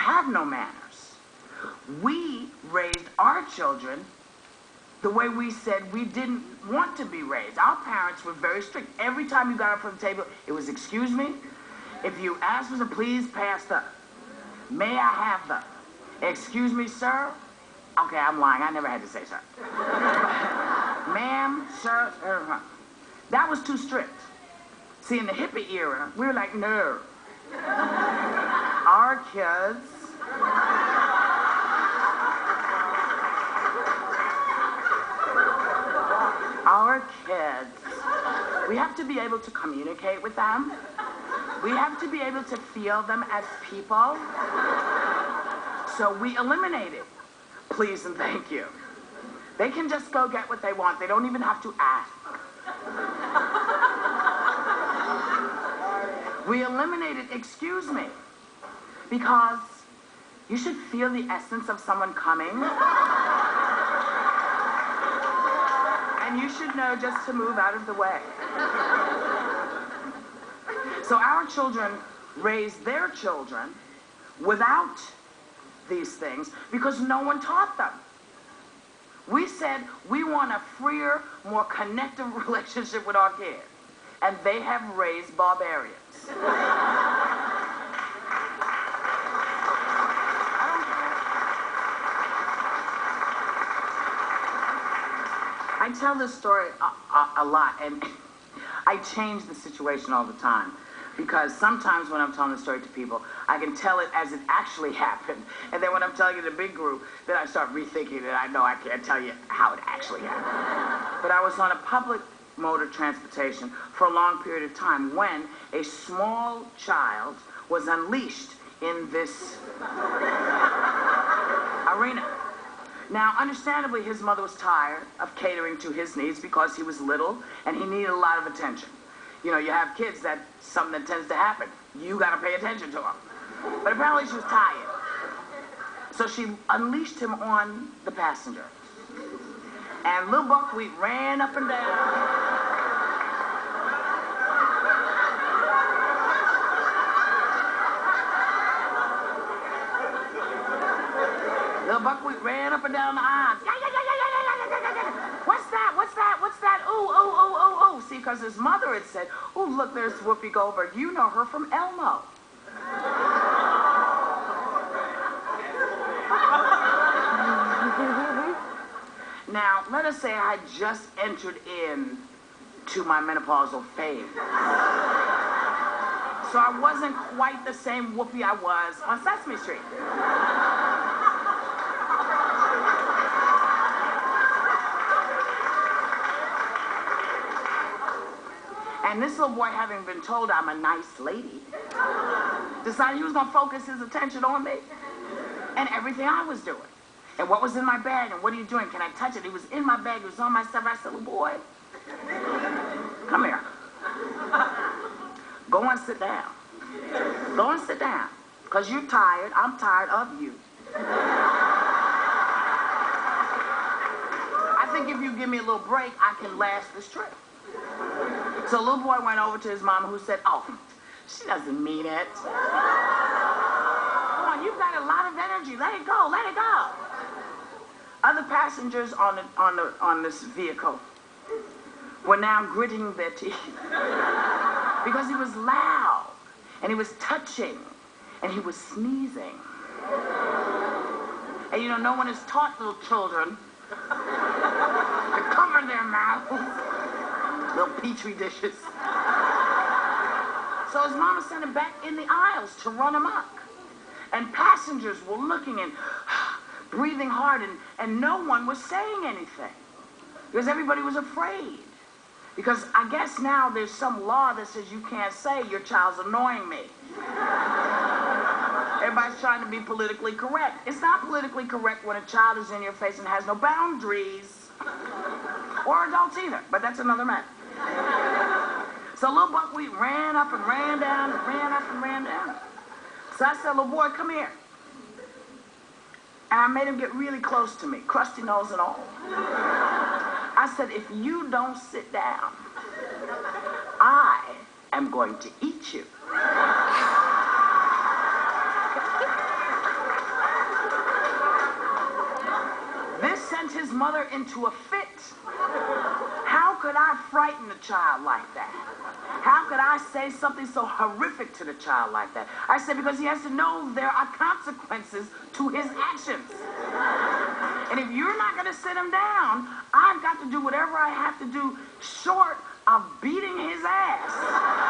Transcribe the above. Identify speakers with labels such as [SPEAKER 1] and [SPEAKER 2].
[SPEAKER 1] have no manners. We raised our children the way we said we didn't want to be raised. Our parents were very strict. Every time you got up from the table, it was, excuse me. If you asked for some, please pass the. May I have the? Excuse me, sir? Okay, I'm lying. I never had to say sir. Ma'am, sir. That was too strict. See, in the hippie era, we were like, no. Our kids. Our kids. We have to be able to communicate with them. We have to be able to feel them as people. So we eliminated please and thank you. They can just go get what they want. They don't even have to ask. We eliminated excuse me, because you should feel the essence of someone coming. And you should know just to move out of the way. So our children raised their children without these things because no one taught them. We said we want a freer, more connected relationship with our kids. And they have raised barbarians. I tell this story a lot, and I change the situation all the time. Because sometimes when I'm telling the story to people, I can tell it as it actually happened. And then when I'm telling it in a big group, then I start rethinking it. I know I can't tell you how it actually happened. But I was on a public motor transportation for a long period of time when a small child was unleashed in this arena. Now, understandably, his mother was tired of catering to his needs because he was little and he needed a lot of attention. You know, you have kids that something that tends to happen. You got to pay attention to them. But apparently she was tired. So she unleashed him on the passenger. And little Buckwheat ran up and down. Little Buckwheat ran up and down the aisle. What's that? What's that? What's that? Ooh, ooh, ooh, ooh, ooh. See, because his mother had said, ooh, look, there's Whoopi Goldberg. You know her from Elmo. Now, let us say I just entered in to my menopausal phase. So I wasn't quite the same Whoopi I was on Sesame Street. And this little boy, having been told I'm a nice lady, decided he was going to focus his attention on me and everything I was doing. And what was in my bag, and what are you doing? Can I touch it? He was in my bag. He was on my stuff. I said, little boy, come here. Go and sit down. Go and sit down. Because you're tired. I'm tired of you. I think if you give me a little break, I can last this trip. So little boy went over to his mama, who said, oh, she doesn't mean it. Come on, you've got a lot of energy. Let it go. Let it go. Other passengers on this vehicle were now gritting their teeth because he was loud, and he was touching, and he was sneezing. And you know, no one has taught little children to cover their mouths. Little petri dishes. So his mama sent him back in the aisles to run amok. And passengers were looking and breathing hard, and no one was saying anything because everybody was afraid. Because I guess now there's some law that says you can't say your child's annoying me. Everybody's trying to be politically correct. It's not politically correct when a child is in your face and has no boundaries. Or adults either, but that's another matter. So little Buckwheat ran up and ran down and ran up and ran down. So I said, little boy, come here. And I made him get really close to me, crusty nose and all. I said, if you don't sit down, I am going to eat you. sent his mother into a fit. How could I frighten a child like that? How could I say something so horrific to the child like that? I said, because he has to know there are consequences to his actions. And if you're not going to sit him down, I've got to do whatever I have to do short of beating his ass